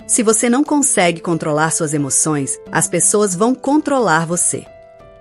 Se você não consegue controlar suas emoções, as pessoas vão controlar você.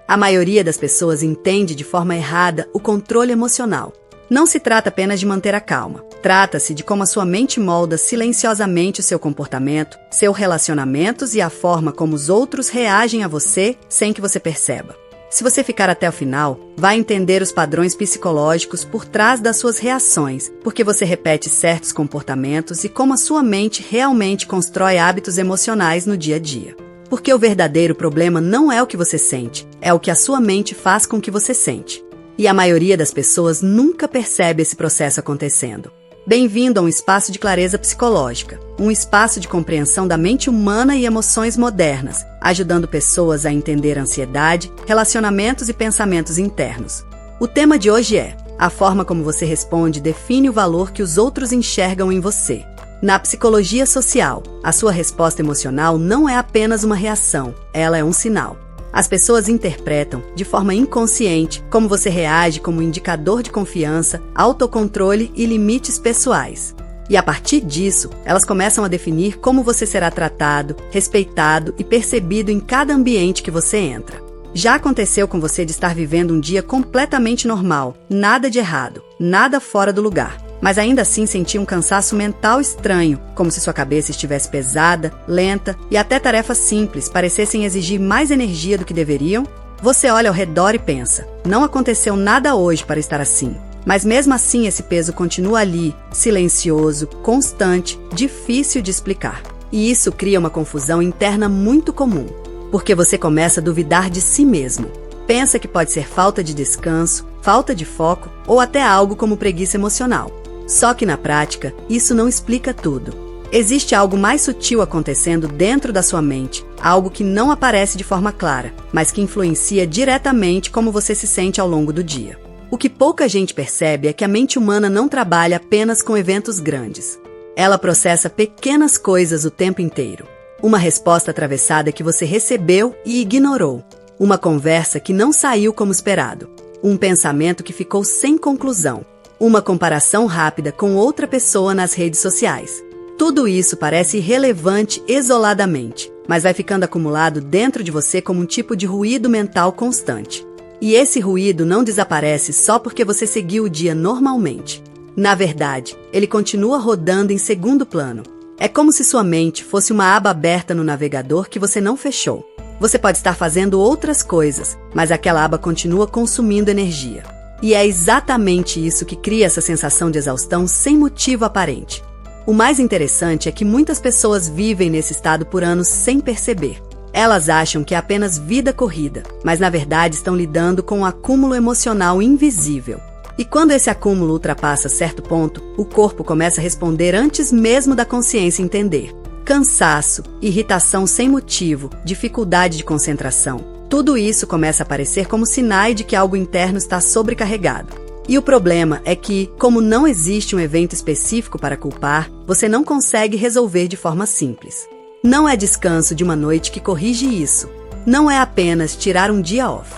A maioria das pessoas entende de forma errada o controle emocional. Não se trata apenas de manter a calma. Trata-se de como a sua mente molda silenciosamente o seu comportamento, seus relacionamentos e a forma como os outros reagem a você sem que você perceba. Se você ficar até o final, vai entender os padrões psicológicos por trás das suas reações, porque você repete certos comportamentos e como a sua mente realmente constrói hábitos emocionais no dia a dia. Porque o verdadeiro problema não é o que você sente, é o que a sua mente faz com que você sente. E a maioria das pessoas nunca percebe esse processo acontecendo. Bem-vindo a um espaço de clareza psicológica, um espaço de compreensão da mente humana e emoções modernas, ajudando pessoas a entender ansiedade, relacionamentos e pensamentos internos. O tema de hoje é: a forma como você responde define o valor que os outros enxergam em você. Na psicologia social, a sua resposta emocional não é apenas uma reação, ela é um sinal. As pessoas interpretam, de forma inconsciente, como você reage como indicador de confiança, autocontrole e limites pessoais. E a partir disso, elas começam a definir como você será tratado, respeitado e percebido em cada ambiente que você entra. Já aconteceu com você de estar vivendo um dia completamente normal, nada de errado, nada fora do lugar, mas ainda assim sentir um cansaço mental estranho, como se sua cabeça estivesse pesada, lenta e até tarefas simples parecessem exigir mais energia do que deveriam? Você olha ao redor e pensa: não aconteceu nada hoje para estar assim. Mas mesmo assim esse peso continua ali, silencioso, constante, difícil de explicar. E isso cria uma confusão interna muito comum, porque você começa a duvidar de si mesmo. Pensa que pode ser falta de descanso, falta de foco ou até algo como preguiça emocional. Só que na prática, isso não explica tudo. Existe algo mais sutil acontecendo dentro da sua mente, algo que não aparece de forma clara, mas que influencia diretamente como você se sente ao longo do dia. O que pouca gente percebe é que a mente humana não trabalha apenas com eventos grandes. Ela processa pequenas coisas o tempo inteiro. Uma resposta atravessada que você recebeu e ignorou. Uma conversa que não saiu como esperado. Um pensamento que ficou sem conclusão. Uma comparação rápida com outra pessoa nas redes sociais. Tudo isso parece irrelevante isoladamente, mas vai ficando acumulado dentro de você como um tipo de ruído mental constante. E esse ruído não desaparece só porque você seguiu o dia normalmente. Na verdade, ele continua rodando em segundo plano. É como se sua mente fosse uma aba aberta no navegador que você não fechou. Você pode estar fazendo outras coisas, mas aquela aba continua consumindo energia. E é exatamente isso que cria essa sensação de exaustão sem motivo aparente. O mais interessante é que muitas pessoas vivem nesse estado por anos sem perceber. Elas acham que é apenas vida corrida, mas na verdade estão lidando com um acúmulo emocional invisível. E quando esse acúmulo ultrapassa certo ponto, o corpo começa a responder antes mesmo da consciência entender. Cansaço, irritação sem motivo, dificuldade de concentração. Tudo isso começa a aparecer como sinais de que algo interno está sobrecarregado. E o problema é que, como não existe um evento específico para culpar, você não consegue resolver de forma simples. Não é descanso de uma noite que corrige isso. Não é apenas tirar um dia off.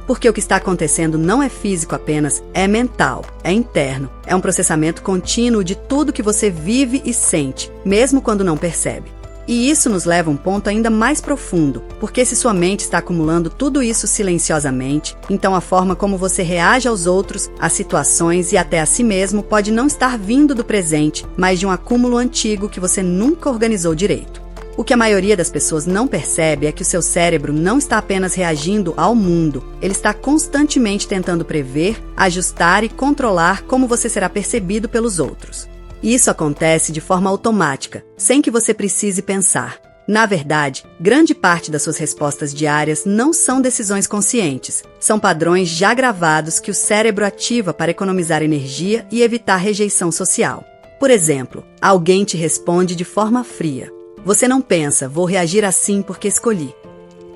Porque o que está acontecendo não é físico apenas, é mental, é interno, é um processamento contínuo de tudo que você vive e sente, mesmo quando não percebe. E isso nos leva a um ponto ainda mais profundo, porque se sua mente está acumulando tudo isso silenciosamente, então a forma como você reage aos outros, às situações e até a si mesmo pode não estar vindo do presente, mas de um acúmulo antigo que você nunca organizou direito. O que a maioria das pessoas não percebe é que o seu cérebro não está apenas reagindo ao mundo, ele está constantemente tentando prever, ajustar e controlar como você será percebido pelos outros. Isso acontece de forma automática, sem que você precise pensar. Na verdade, grande parte das suas respostas diárias não são decisões conscientes, são padrões já gravados que o cérebro ativa para economizar energia e evitar rejeição social. Por exemplo, alguém te responde de forma fria. Você não pensa: vou reagir assim porque escolhi.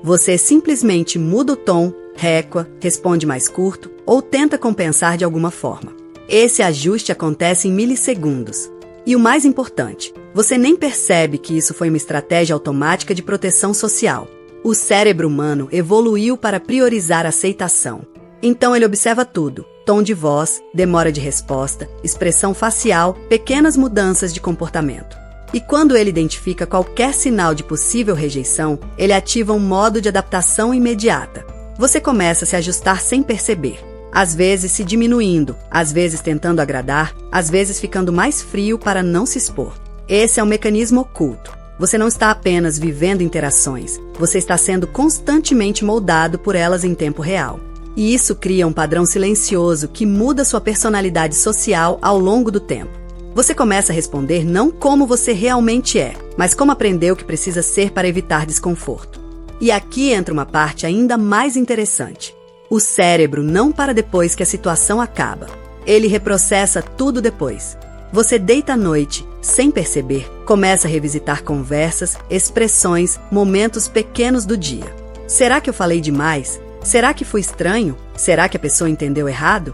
Você simplesmente muda o tom, recua, responde mais curto ou tenta compensar de alguma forma. Esse ajuste acontece em milissegundos. E o mais importante, você nem percebe que isso foi uma estratégia automática de proteção social. O cérebro humano evoluiu para priorizar a aceitação. Então ele observa tudo: tom de voz, demora de resposta, expressão facial, pequenas mudanças de comportamento. E quando ele identifica qualquer sinal de possível rejeição, ele ativa um modo de adaptação imediata. Você começa a se ajustar sem perceber, às vezes se diminuindo, às vezes tentando agradar, às vezes ficando mais frio para não se expor. Esse é um mecanismo oculto. Você não está apenas vivendo interações, você está sendo constantemente moldado por elas em tempo real. E isso cria um padrão silencioso que muda sua personalidade social ao longo do tempo. Você começa a responder não como você realmente é, mas como aprendeu que precisa ser para evitar desconforto. E aqui entra uma parte ainda mais interessante. O cérebro não para depois que a situação acaba. Ele reprocessa tudo depois. Você deita à noite, sem perceber, começa a revisitar conversas, expressões, momentos pequenos do dia. Será que eu falei demais? Será que fui estranho? Será que a pessoa entendeu errado?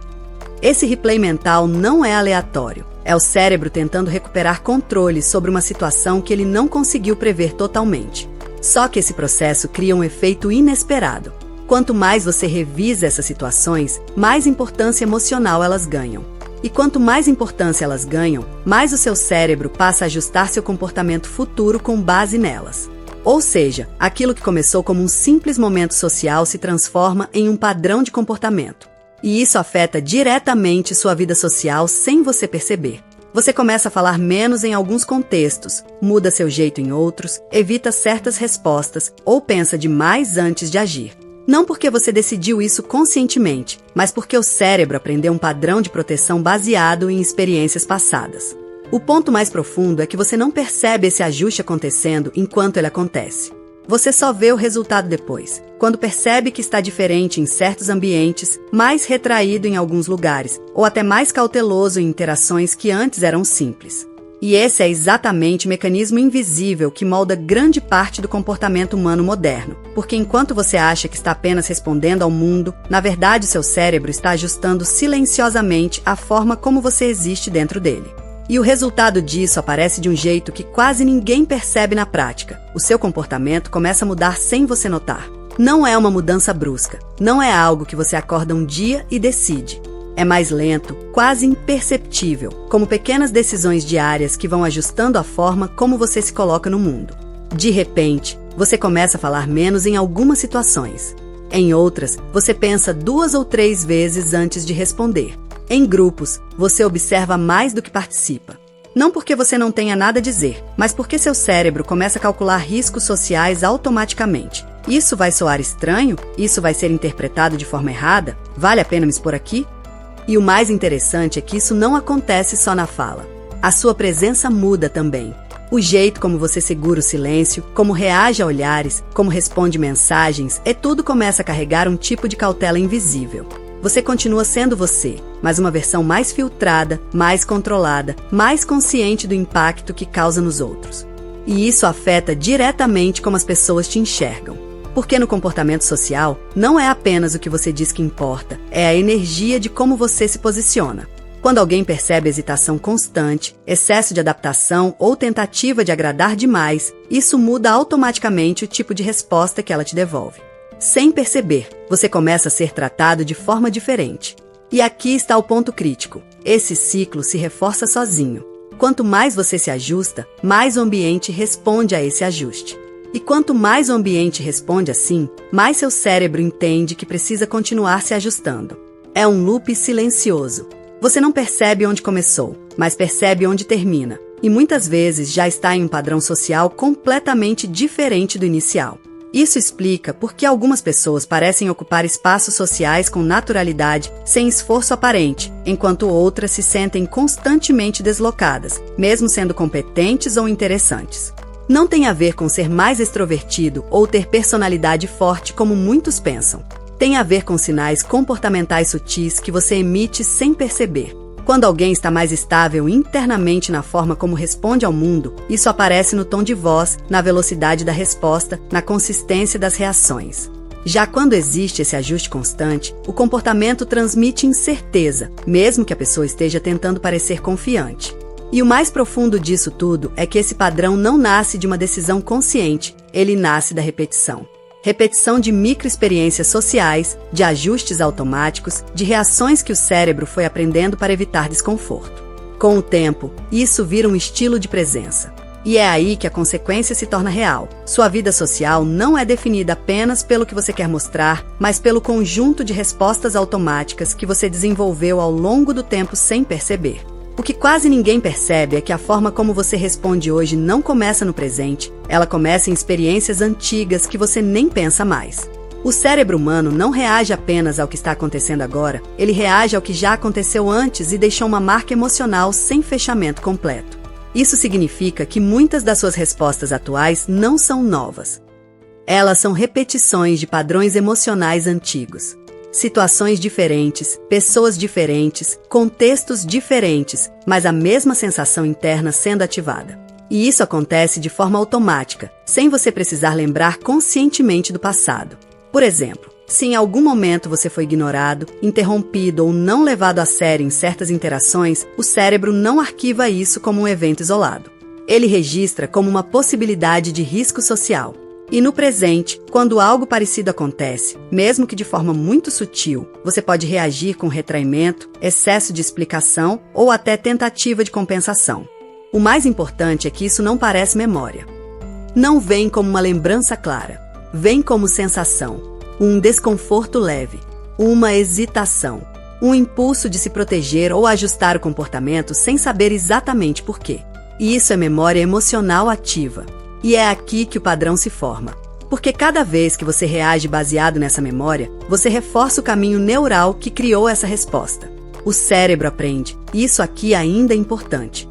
Esse replay mental não é aleatório. É o cérebro tentando recuperar controle sobre uma situação que ele não conseguiu prever totalmente. Só que esse processo cria um efeito inesperado. Quanto mais você revisa essas situações, mais importância emocional elas ganham. E quanto mais importância elas ganham, mais o seu cérebro passa a ajustar seu comportamento futuro com base nelas. Ou seja, aquilo que começou como um simples momento social se transforma em um padrão de comportamento. E isso afeta diretamente sua vida social sem você perceber. Você começa a falar menos em alguns contextos, muda seu jeito em outros, evita certas respostas ou pensa demais antes de agir. Não porque você decidiu isso conscientemente, mas porque o cérebro aprendeu um padrão de proteção baseado em experiências passadas. O ponto mais profundo é que você não percebe esse ajuste acontecendo enquanto ele acontece. Você só vê o resultado depois, quando percebe que está diferente em certos ambientes, mais retraído em alguns lugares, ou até mais cauteloso em interações que antes eram simples. E esse é exatamente o mecanismo invisível que molda grande parte do comportamento humano moderno, porque enquanto você acha que está apenas respondendo ao mundo, na verdade seu cérebro está ajustando silenciosamente a forma como você existe dentro dele. E o resultado disso aparece de um jeito que quase ninguém percebe na prática. O seu comportamento começa a mudar sem você notar. Não é uma mudança brusca. Não é algo que você acorda um dia e decide. É mais lento, quase imperceptível, como pequenas decisões diárias que vão ajustando a forma como você se coloca no mundo. De repente, você começa a falar menos em algumas situações. Em outras, você pensa 2 ou 3 vezes antes de responder. Em grupos, você observa mais do que participa. Não porque você não tenha nada a dizer, mas porque seu cérebro começa a calcular riscos sociais automaticamente. Isso vai soar estranho? Isso vai ser interpretado de forma errada? Vale a pena me expor aqui? E o mais interessante é que isso não acontece só na fala. A sua presença muda também. O jeito como você segura o silêncio, como reage a olhares, como responde mensagens, tudo começa a carregar um tipo de cautela invisível. Você continua sendo você, mas uma versão mais filtrada, mais controlada, mais consciente do impacto que causa nos outros. E isso afeta diretamente como as pessoas te enxergam. Porque no comportamento social, não é apenas o que você diz que importa, é a energia de como você se posiciona. Quando alguém percebe hesitação constante, excesso de adaptação ou tentativa de agradar demais, isso muda automaticamente o tipo de resposta que ela te devolve. Sem perceber, você começa a ser tratado de forma diferente. E aqui está o ponto crítico. Esse ciclo se reforça sozinho. Quanto mais você se ajusta, mais o ambiente responde a esse ajuste. E quanto mais o ambiente responde assim, mais seu cérebro entende que precisa continuar se ajustando. É um loop silencioso. Você não percebe onde começou, mas percebe onde termina. E muitas vezes já está em um padrão social completamente diferente do inicial. Isso explica por que algumas pessoas parecem ocupar espaços sociais com naturalidade, sem esforço aparente, enquanto outras se sentem constantemente deslocadas, mesmo sendo competentes ou interessantes. Não tem a ver com ser mais extrovertido ou ter personalidade forte como muitos pensam. Tem a ver com sinais comportamentais sutis que você emite sem perceber. Quando alguém está mais estável internamente na forma como responde ao mundo, isso aparece no tom de voz, na velocidade da resposta, na consistência das reações. Já quando existe esse ajuste constante, o comportamento transmite incerteza, mesmo que a pessoa esteja tentando parecer confiante. E o mais profundo disso tudo é que esse padrão não nasce de uma decisão consciente, ele nasce da repetição. Repetição de microexperiências sociais, de ajustes automáticos, de reações que o cérebro foi aprendendo para evitar desconforto. Com o tempo, isso vira um estilo de presença. E é aí que a consequência se torna real. Sua vida social não é definida apenas pelo que você quer mostrar, mas pelo conjunto de respostas automáticas que você desenvolveu ao longo do tempo sem perceber. O que quase ninguém percebe é que a forma como você responde hoje não começa no presente, ela começa em experiências antigas que você nem pensa mais. O cérebro humano não reage apenas ao que está acontecendo agora, ele reage ao que já aconteceu antes e deixou uma marca emocional sem fechamento completo. Isso significa que muitas das suas respostas atuais não são novas. Elas são repetições de padrões emocionais antigos. Situações diferentes, pessoas diferentes, contextos diferentes, mas a mesma sensação interna sendo ativada. E isso acontece de forma automática, sem você precisar lembrar conscientemente do passado. Por exemplo, se em algum momento você foi ignorado, interrompido ou não levado a sério em certas interações, o cérebro não arquiva isso como um evento isolado. Ele registra como uma possibilidade de risco social. E no presente, quando algo parecido acontece, mesmo que de forma muito sutil, você pode reagir com retraimento, excesso de explicação ou até tentativa de compensação. O mais importante é que isso não parece memória. Não vem como uma lembrança clara. Vem como sensação. Um desconforto leve, uma hesitação, um impulso de se proteger ou ajustar o comportamento sem saber exatamente por quê. E isso é memória emocional ativa. E é aqui que o padrão se forma. Porque cada vez que você reage baseado nessa memória, você reforça o caminho neural que criou essa resposta. O cérebro aprende, e isso aqui ainda é importante.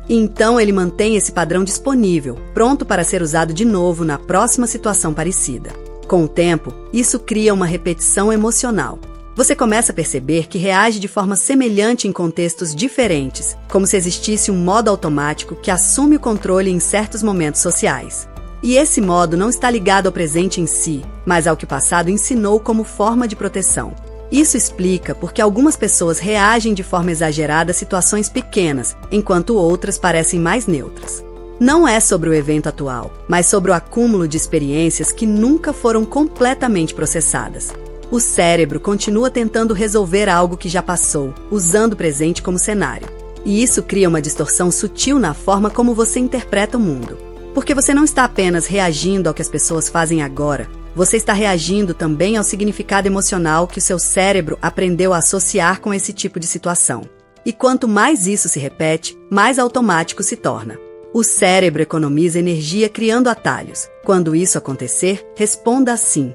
E então ele mantém esse padrão disponível, pronto para ser usado de novo na próxima situação parecida. Com o tempo, isso cria uma repetição emocional. Você começa a perceber que reage de forma semelhante em contextos diferentes, como se existisse um modo automático que assume o controle em certos momentos sociais. E esse modo não está ligado ao presente em si, mas ao que o passado ensinou como forma de proteção. Isso explica porque algumas pessoas reagem de forma exagerada a situações pequenas, enquanto outras parecem mais neutras. Não é sobre o evento atual, mas sobre o acúmulo de experiências que nunca foram completamente processadas. O cérebro continua tentando resolver algo que já passou, usando o presente como cenário. E isso cria uma distorção sutil na forma como você interpreta o mundo. Porque você não está apenas reagindo ao que as pessoas fazem agora, você está reagindo também ao significado emocional que o seu cérebro aprendeu a associar com esse tipo de situação. E quanto mais isso se repete, mais automático se torna. O cérebro economiza energia criando atalhos. Quando isso acontecer, responda assim.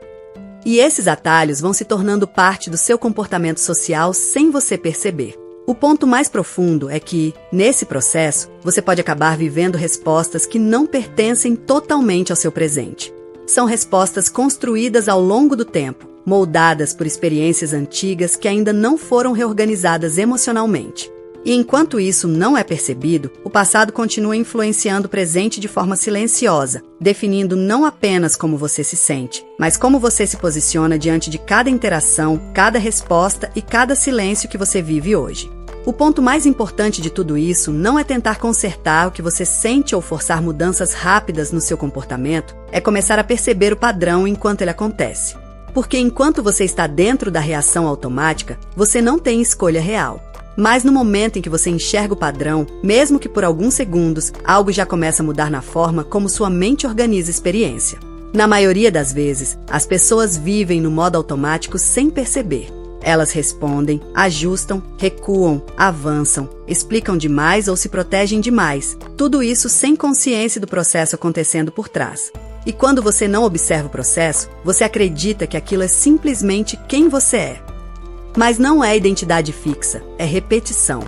E esses atalhos vão se tornando parte do seu comportamento social sem você perceber. O ponto mais profundo é que, nesse processo, você pode acabar vivendo respostas que não pertencem totalmente ao seu presente. São respostas construídas ao longo do tempo, moldadas por experiências antigas que ainda não foram reorganizadas emocionalmente. E enquanto isso não é percebido, o passado continua influenciando o presente de forma silenciosa, definindo não apenas como você se sente, mas como você se posiciona diante de cada interação, cada resposta e cada silêncio que você vive hoje. O ponto mais importante de tudo isso não é tentar consertar o que você sente ou forçar mudanças rápidas no seu comportamento, é começar a perceber o padrão enquanto ele acontece. Porque enquanto você está dentro da reação automática, você não tem escolha real. Mas no momento em que você enxerga o padrão, mesmo que por alguns segundos, algo já começa a mudar na forma como sua mente organiza a experiência. Na maioria das vezes, as pessoas vivem no modo automático sem perceber. Elas respondem, ajustam, recuam, avançam, explicam demais ou se protegem demais. Tudo isso sem consciência do processo acontecendo por trás. E quando você não observa o processo, você acredita que aquilo é simplesmente quem você é. Mas não é identidade fixa, é repetição.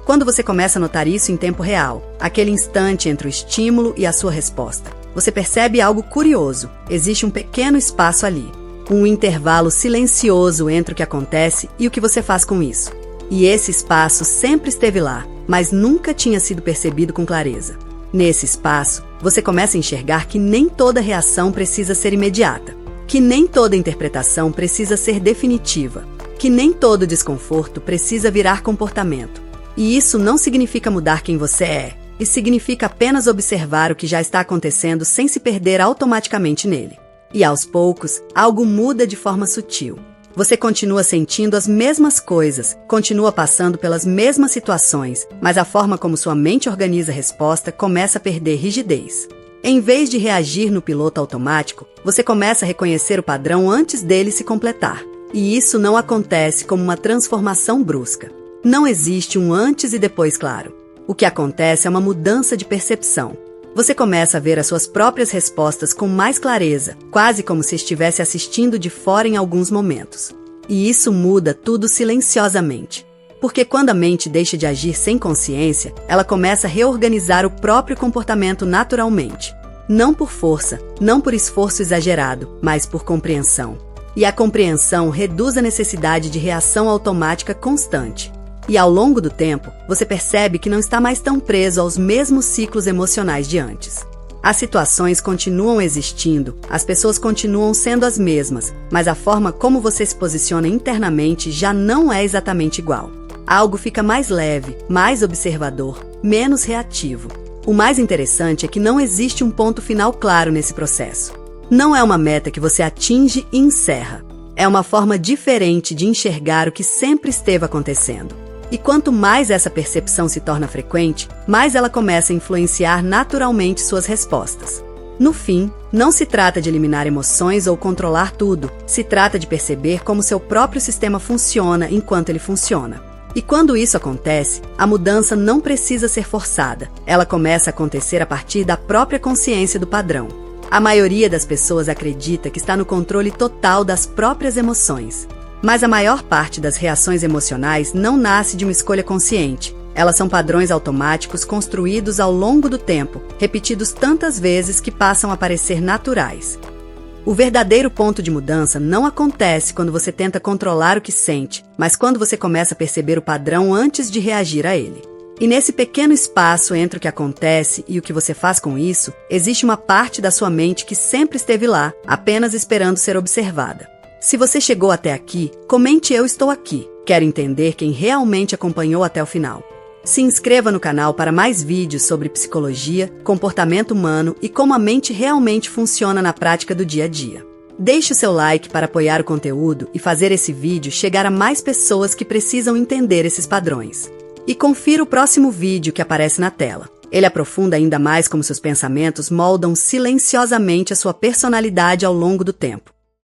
Quando você começa a notar isso em tempo real, aquele instante entre o estímulo e a sua resposta, você percebe algo curioso, existe um pequeno espaço ali. Um intervalo silencioso entre o que acontece e o que você faz com isso. E esse espaço sempre esteve lá, mas nunca tinha sido percebido com clareza. Nesse espaço, você começa a enxergar que nem toda reação precisa ser imediata, que nem toda interpretação precisa ser definitiva, que nem todo desconforto precisa virar comportamento. E isso não significa mudar quem você é, e significa apenas observar o que já está acontecendo sem se perder automaticamente nele. E aos poucos, algo muda de forma sutil. Você continua sentindo as mesmas coisas, continua passando pelas mesmas situações, mas a forma como sua mente organiza a resposta começa a perder rigidez. Em vez de reagir no piloto automático, você começa a reconhecer o padrão antes dele se completar. E isso não acontece como uma transformação brusca. Não existe um antes e depois claro. O que acontece é uma mudança de percepção. Você começa a ver as suas próprias respostas com mais clareza, quase como se estivesse assistindo de fora em alguns momentos. E isso muda tudo silenciosamente. Porque quando a mente deixa de agir sem consciência, ela começa a reorganizar o próprio comportamento naturalmente. Não por força, não por esforço exagerado, mas por compreensão. E a compreensão reduz a necessidade de reação automática constante. E ao longo do tempo, você percebe que não está mais tão preso aos mesmos ciclos emocionais de antes. As situações continuam existindo, as pessoas continuam sendo as mesmas, mas a forma como você se posiciona internamente já não é exatamente igual. Algo fica mais leve, mais observador, menos reativo. O mais interessante é que não existe um ponto final claro nesse processo. Não é uma meta que você atinge e encerra. É uma forma diferente de enxergar o que sempre esteve acontecendo. E quanto mais essa percepção se torna frequente, mais ela começa a influenciar naturalmente suas respostas. No fim, não se trata de eliminar emoções ou controlar tudo, se trata de perceber como seu próprio sistema funciona enquanto ele funciona. E quando isso acontece, a mudança não precisa ser forçada, ela começa a acontecer a partir da própria consciência do padrão. A maioria das pessoas acredita que está no controle total das próprias emoções. Mas a maior parte das reações emocionais não nasce de uma escolha consciente. Elas são padrões automáticos construídos ao longo do tempo, repetidos tantas vezes que passam a parecer naturais. O verdadeiro ponto de mudança não acontece quando você tenta controlar o que sente, mas quando você começa a perceber o padrão antes de reagir a ele. E nesse pequeno espaço entre o que acontece e o que você faz com isso, existe uma parte da sua mente que sempre esteve lá, apenas esperando ser observada. Se você chegou até aqui, comente "Eu estou aqui". Quero entender quem realmente acompanhou até o final. Se inscreva no canal para mais vídeos sobre psicologia, comportamento humano e como a mente realmente funciona na prática do dia a dia. Deixe o seu like para apoiar o conteúdo e fazer esse vídeo chegar a mais pessoas que precisam entender esses padrões. E confira o próximo vídeo que aparece na tela. Ele aprofunda ainda mais como seus pensamentos moldam silenciosamente a sua personalidade ao longo do tempo.